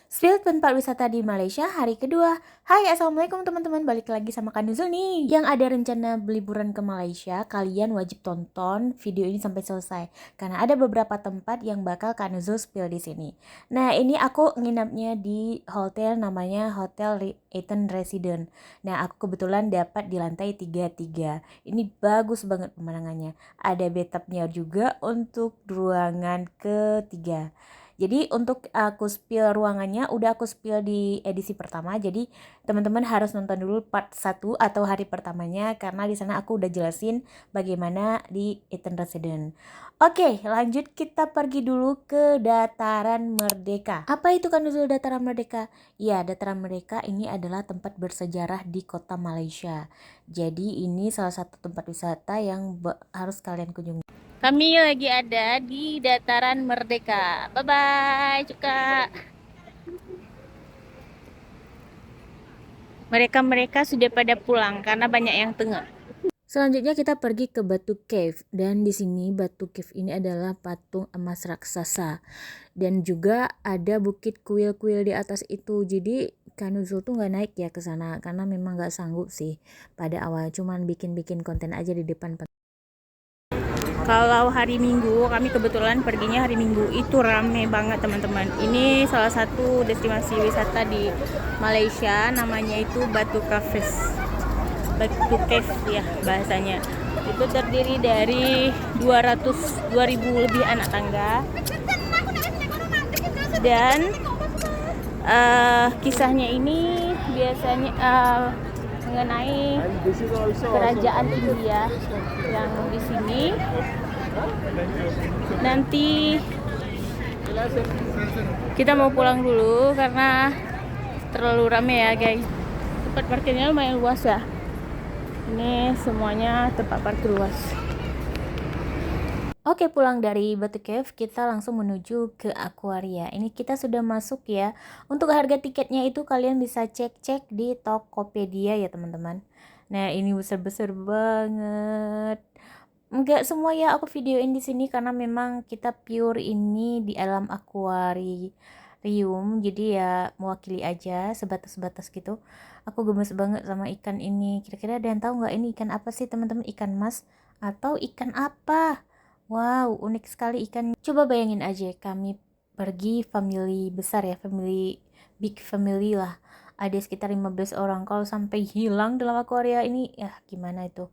Spill tempat wisata di Malaysia hari kedua. Hai, assalamualaikum teman-teman, balik lagi sama Kak Nuzul nih. Yang ada rencana liburan ke Malaysia, kalian wajib tonton video ini sampai selesai karena ada beberapa tempat yang bakal Kak Nuzul spill di sini. Nah, ini aku nginapnya di hotel namanya Hotel Eton Resident. Nah, aku kebetulan dapat di lantai 33. Ini bagus banget pemandangannya. Ada bathtubnya juga untuk ruangan ketiga. Jadi untuk aku spill ruangannya udah aku spill di edisi pertama. Jadi teman-teman harus nonton dulu part 1 atau hari pertamanya karena di sana aku udah jelasin bagaimana di Eton Resident. Oke, lanjut kita pergi dulu ke Dataran Merdeka. Apa itu kan dulu Dataran Merdeka? Ya, Dataran Merdeka ini adalah tempat bersejarah di kota Malaysia. Jadi ini salah satu tempat wisata yang harus kalian kunjungi. Kami lagi ada di Dataran Merdeka. Bye-bye, Cuka. Mereka sudah pada pulang karena banyak yang tengah. Selanjutnya kita pergi ke Batu Cave, dan di sini Batu Cave ini adalah patung emas raksasa dan juga ada bukit kuil-kuil di atas itu. Jadi Kanuzul tuh nggak naik ya ke sana karena memang nggak sanggup sih pada awal, cuman bikin-bikin konten aja di depan. Kalau hari Minggu, kami kebetulan perginya hari Minggu, itu rame banget teman-teman. Ini salah satu destinasi wisata di Malaysia, namanya itu Batu Caves. Batu Cave ya bahasanya. Itu terdiri dari 2000 lebih anak tangga. Dan kisahnya ini biasanya mengenai kerajaan India yang di sini. Nanti kita mau pulang dulu karena terlalu rame ya guys. Tempat parkirnya lumayan luas ya. Ini semuanya tempat parkir luas. Oke, pulang dari Batu Cave, kita langsung menuju ke Aquaria. Ini kita sudah masuk ya. Untuk harga tiketnya itu kalian bisa cek-cek di Tokopedia ya teman-teman. Nah, ini besar-besar banget. Enggak semua ya aku videoin di sini karena memang kita pure ini di alam akuarium. Jadi ya mewakili aja sebatas-sebatas gitu. Aku gemes banget sama ikan ini. Kira-kira ada yang tahu nggak ini ikan apa sih teman-teman? Ikan mas atau ikan apa? Wow, unik sekali ikan. Coba bayangin aja, kami pergi family besar ya, big family lah. Ada sekitar 15 orang. Kalau sampai hilang dalam akuaria ini, ya gimana itu?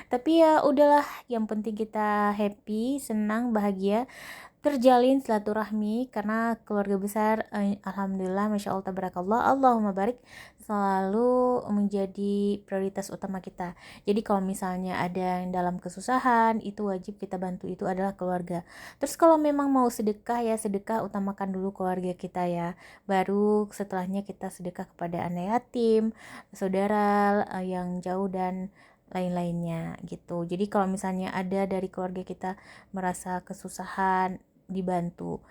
Tapi ya udahlah, yang penting kita happy, senang, bahagia, terjalin silaturahmi karena keluarga besar alhamdulillah masya Allah tabarakallah Allahumma barik selalu menjadi prioritas utama kita. Jadi kalau misalnya ada yang dalam kesusahan itu wajib kita bantu, itu adalah keluarga. Terus kalau memang mau sedekah ya sedekah utamakan dulu keluarga kita ya, baru setelahnya kita sedekah kepada anak yatim, saudara yang jauh dan lain-lainnya gitu. Jadi kalau misalnya ada dari keluarga kita merasa kesusahan, dibantu,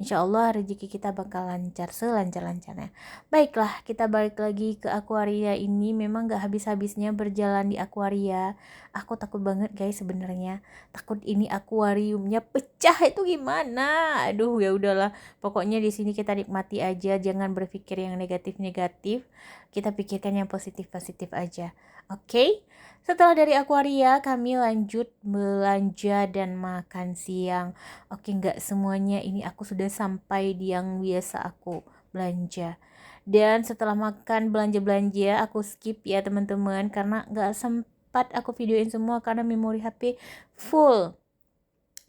insya Allah rezeki kita bakal lancar selancar-lancarnya. Baiklah, kita balik lagi ke akuaria ini. Memang gak habis-habisnya berjalan di akuaria. Aku takut banget guys sebenarnya. Takut ini akuariumnya pecah, itu gimana? Aduh ya udahlah. Pokoknya di sini kita nikmati aja, jangan berpikir yang negatif-negatif. Kita pikirkan yang positif-positif aja. Oke? Setelah dari akuaria, kami lanjut belanja dan makan siang. Oke, nggak semuanya ini aku sudah sampai di yang biasa aku belanja. Dan setelah makan belanja-belanja, aku skip ya teman-teman karena nggak sempat aku videoin semua karena memori HP full.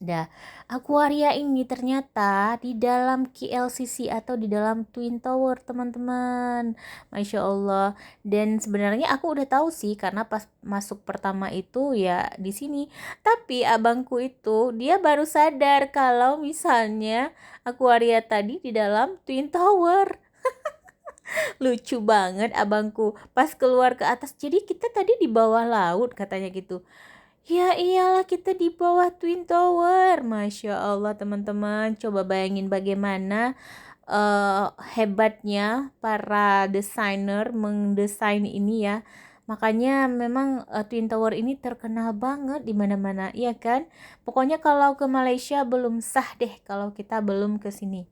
Dah, Aquaria ini ternyata di dalam KLCC atau di dalam Twin Tower teman-teman. Masya Allah. Dan sebenarnya aku udah tahu sih karena pas masuk pertama itu ya di sini. Tapi abangku itu dia baru sadar kalau misalnya Aquaria tadi di dalam Twin Tower. Lucu banget abangku pas keluar ke atas. Jadi kita tadi di bawah laut katanya gitu. Ya iyalah kita di bawah Twin Tower. Masya Allah teman-teman. Coba bayangin bagaimana hebatnya para desainer mendesain ini ya. Makanya memang Twin Tower ini terkenal banget di mana-mana, iya kan? Pokoknya kalau ke Malaysia belum sah deh kalau kita belum ke sini.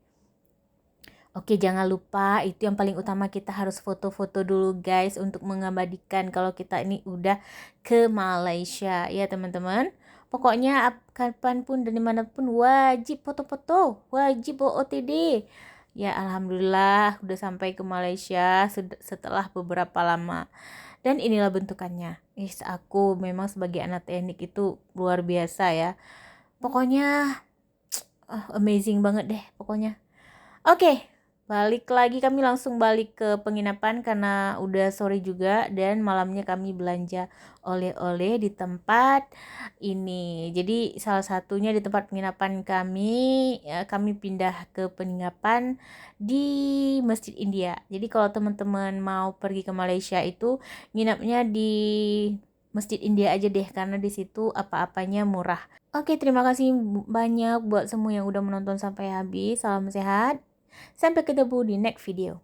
Oke, jangan lupa itu yang paling utama kita harus foto-foto dulu guys untuk mengabadikan kalau kita ini udah ke Malaysia ya teman-teman. Pokoknya kapanpun dan dimanapun wajib foto-foto, wajib bawa OTD. Ya alhamdulillah udah sampai ke Malaysia setelah beberapa lama. Dan inilah bentukannya. Aku memang sebagai anak teknik itu luar biasa ya. Pokoknya amazing banget deh pokoknya. Oke, balik lagi, kami langsung balik ke penginapan karena udah sore juga dan malamnya kami belanja oleh-oleh di tempat ini. Jadi salah satunya di tempat penginapan kami, ya, kami pindah ke penginapan di Masjid India. Jadi kalau teman-teman mau pergi ke Malaysia itu nginapnya di Masjid India aja deh karena di situ apa-apanya murah. Oke, terima kasih banyak buat semua yang udah menonton sampai habis. Salam sehat. Sampai ketemu di next video.